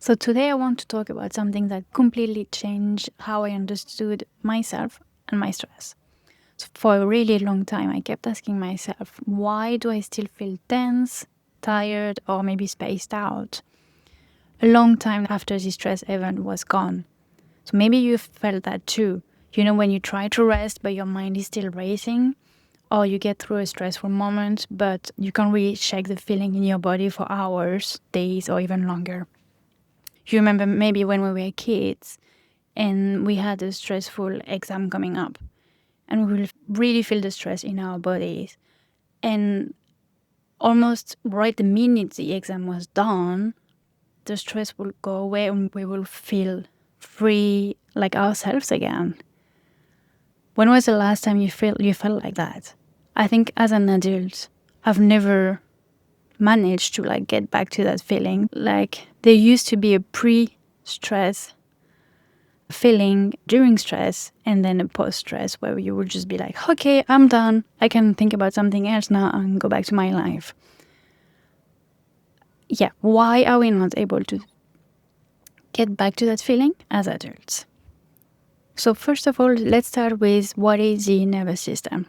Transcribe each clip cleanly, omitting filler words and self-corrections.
So today I want to talk about something that completely changed how I understood myself and my stress. So for a really long time, I kept asking myself, why do I still feel tense, tired, or maybe spaced out? A long time after the stress event was gone. So maybe you felt that too. You know, when you try to rest, but your mind is still racing, or you get through a stressful moment, but you can't really shake the feeling in your body for hours, days, or even longer. You remember maybe when we were kids and we had a stressful exam coming up, and we will really feel the stress in our bodies. And almost right the minute the exam was done, the stress will go away and we will feel free like ourselves again. When was the last time you felt like that? I think as an adult, I've never managed to get back to that feeling. Like there used to be a pre-stress feeling during stress and then a post-stress where you would just be like, okay, I'm done. I can think about something else now and go back to my life. Yeah, why are we not able to get back to that feeling as adults? So first of all, let's start with what is the nervous system.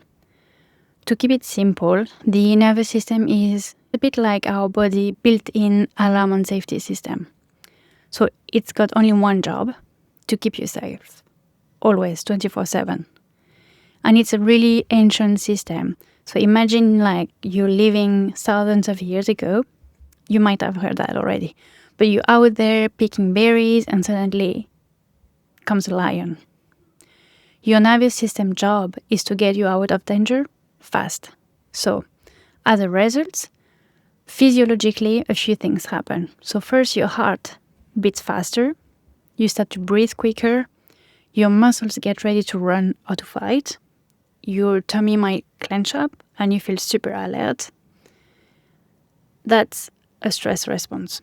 To keep it simple, the nervous system is a bit like our body built-in alarm and safety system. So it's got only one job, to keep you safe, always 24/7. And it's a really ancient system. So imagine you're living thousands of years ago. You might have heard that already. But you're out there picking berries and suddenly comes a lion. Your nervous system job is to get you out of danger fast. So as a result, physiologically, a few things happen. So first, your heart beats faster. You start to breathe quicker. Your muscles get ready to run or to fight. Your tummy might clench up and you feel super alert. That's a stress response.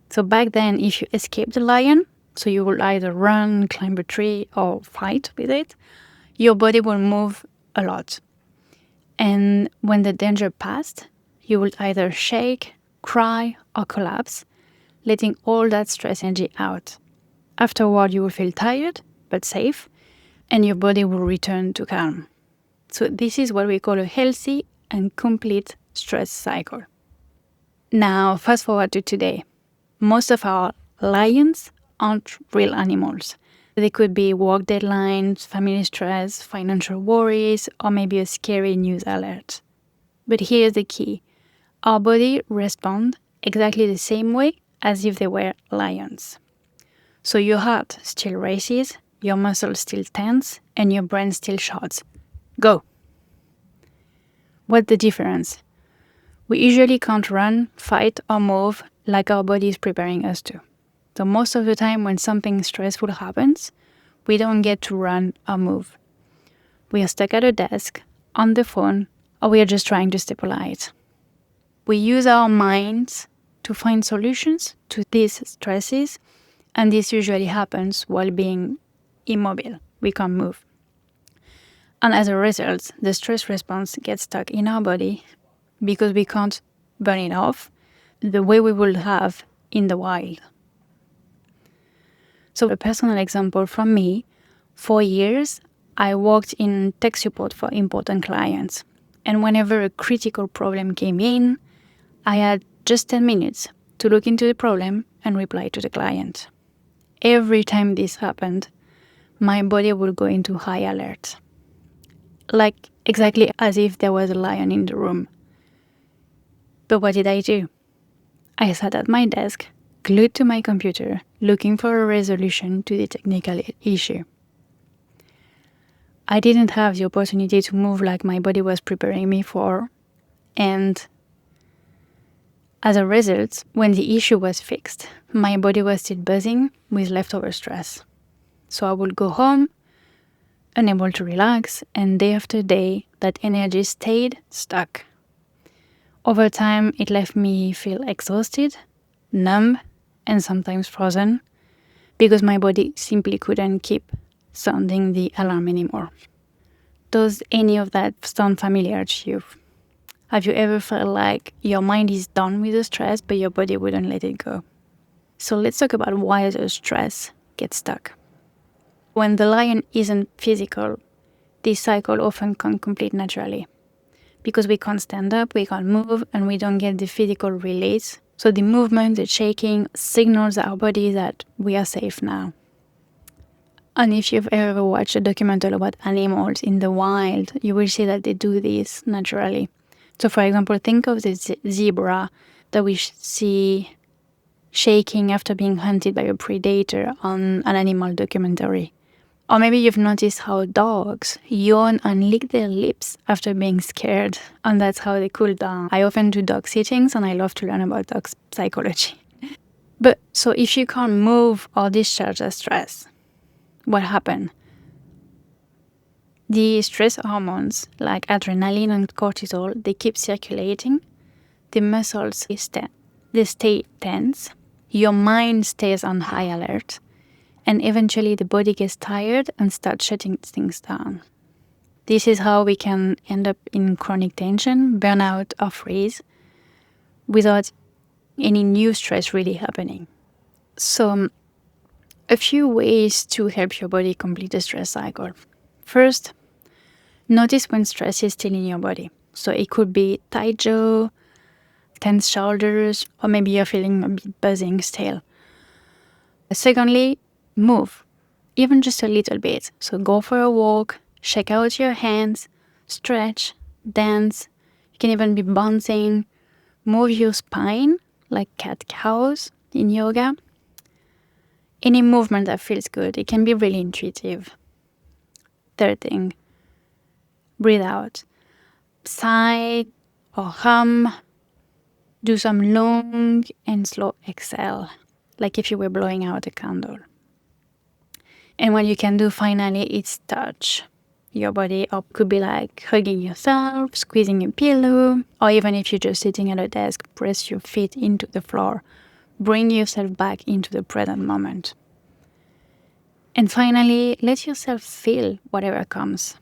So back then, if you escape the lion, so you will either run, climb a tree, or fight with it, your body will move a lot. And when the danger passed, you will either shake, cry, or collapse, letting all that stress energy out. Afterward, you will feel tired, but safe, and your body will return to calm. So this is what we call a healthy and complete stress cycle. Now, fast forward to today. Most of our lions aren't real animals. They could be work deadlines, family stress, financial worries, or maybe a scary news alert. But here's the key. Our body responds exactly the same way as if they were lions. So your heart still races, your muscles still tense, and your brain still shouts, go. What's the difference? We usually can't run, fight, or move like our body is preparing us to. So most of the time when something stressful happens, we don't get to run or move. We are stuck at a desk, on the phone, or we are just trying to stay polite. We use our minds to find solutions to these stresses, and this usually happens while being immobile. We can't move. And as a result, the stress response gets stuck in our body because we can't burn it off the way we would have in the wild. So a personal example from me, for years, I worked in tech support for important clients. And whenever a critical problem came in, I had just 10 minutes to look into the problem and reply to the client. Every time this happened, my body would go into high alert. Like exactly as if there was a lion in the room. But what did I do? I sat at my desk, glued to my computer, looking for a resolution to the technical issue. I didn't have the opportunity to move like my body was preparing me for, and as a result, when the issue was fixed, my body was still buzzing with leftover stress. So I would go home, unable to relax, and day after day, that energy stayed stuck. Over time, it left me feel exhausted, numb, and sometimes frozen, because my body simply couldn't keep sounding the alarm anymore. Does any of that sound familiar to you? Have you ever felt like your mind is done with the stress, but your body wouldn't let it go? So let's talk about why the stress gets stuck. When the lion isn't physical, this cycle often can't complete naturally. Because we can't stand up, we can't move, and we don't get the physical release. So the movement, the shaking, signals our body that we are safe now. And if you've ever watched a documentary about animals in the wild, you will see that they do this naturally. So for example, think of the zebra that we see shaking after being hunted by a predator on an animal documentary. Or maybe you've noticed how dogs yawn and lick their lips after being scared, and that's how they cool down. I often do dog sittings and I love to learn about dog psychology. But so if you can't move or discharge the stress, what happens? The stress hormones like adrenaline and cortisol, they keep circulating. The muscles they stay tense. Your mind stays on high alert. And eventually the body gets tired and starts shutting things down. This is how we can end up in chronic tension, burnout, or freeze without any new stress really happening. So, a few ways to help your body complete the stress cycle. First, notice when stress is still in your body. So it could be tight jaw, tense shoulders, or maybe you're feeling a bit buzzing still. Secondly, move, even just a little bit. So go for a walk, shake out your hands, stretch, dance. You can even be bouncing. Move your spine like cat-cows in yoga. Any movement that feels good. It can be really intuitive. Third thing, breathe out. Sigh or hum. Do some long and slow exhale, like if you were blowing out a candle. And what you can do finally is touch your body, or could be like hugging yourself, squeezing a pillow, or even if you're just sitting at a desk, press your feet into the floor. Bring yourself back into the present moment. And finally, let yourself feel whatever comes.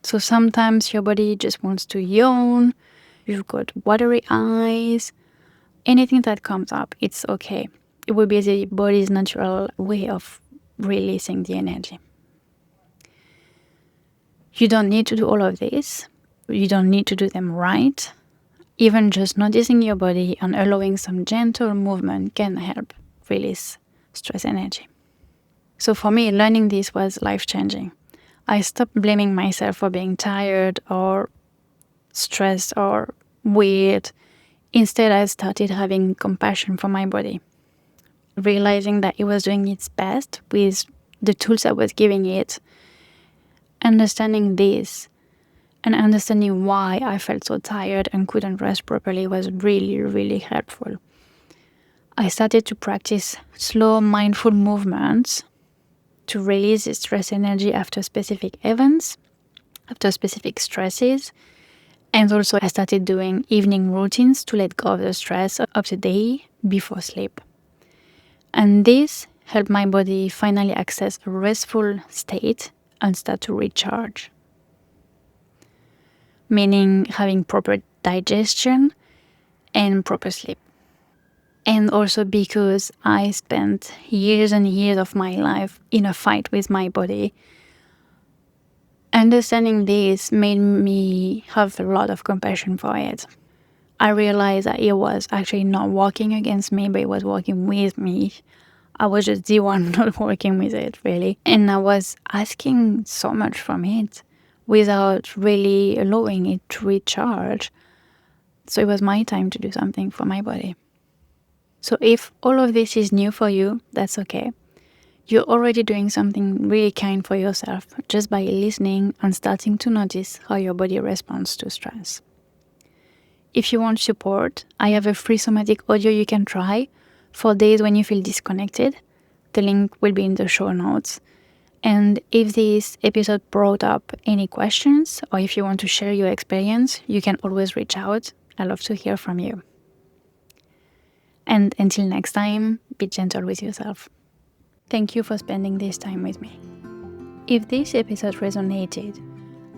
So sometimes your body just wants to yawn, you've got watery eyes, anything that comes up, it's okay. It will be the body's natural way of releasing the energy. You don't need to do all of this. You don't need to do them right. Even just noticing your body and allowing some gentle movement can help release stress energy. So for me, learning this was life-changing. I stopped blaming myself for being tired or stressed or weird. Instead, I started having compassion for my body, realizing that it was doing its best with the tools I was giving it. Understanding this and understanding why I felt so tired and couldn't rest properly was really, really helpful. I started to practice slow, mindful movements to release the stress energy after specific events, after specific stresses. And also I started doing evening routines to let go of the stress of the day before sleep. And this helped my body finally access a restful state and start to recharge. Meaning having proper digestion and proper sleep. And also because I spent years and years of my life in a fight with my body, understanding this made me have a lot of compassion for it. I realized that it was actually not working against me, but it was working with me. I was just the one not working with it, really. And I was asking so much from it without really allowing it to recharge. So it was my time to do something for my body. So if all of this is new for you, that's okay. You're already doing something really kind for yourself just by listening and starting to notice how your body responds to stress. If you want support, I have a free somatic audio you can try for days when you feel disconnected. The link will be in the show notes. And if this episode brought up any questions or if you want to share your experience, you can always reach out. I love to hear from you. And until next time, be gentle with yourself. Thank you for spending this time with me. If this episode resonated,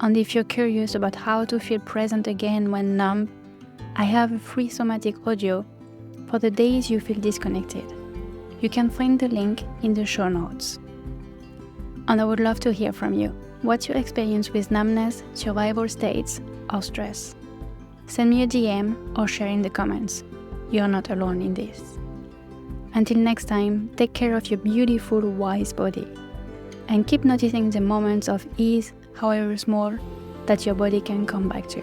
and if you're curious about how to feel present again when numb, I have a free somatic audio for the days you feel disconnected. You can find the link in the show notes. And I would love to hear from you. What's your experience with numbness, survival states, or stress? Send me a DM or share in the comments. You're not alone in this. Until next time, take care of your beautiful, wise body. And keep noticing the moments of ease, however small, that your body can come back to.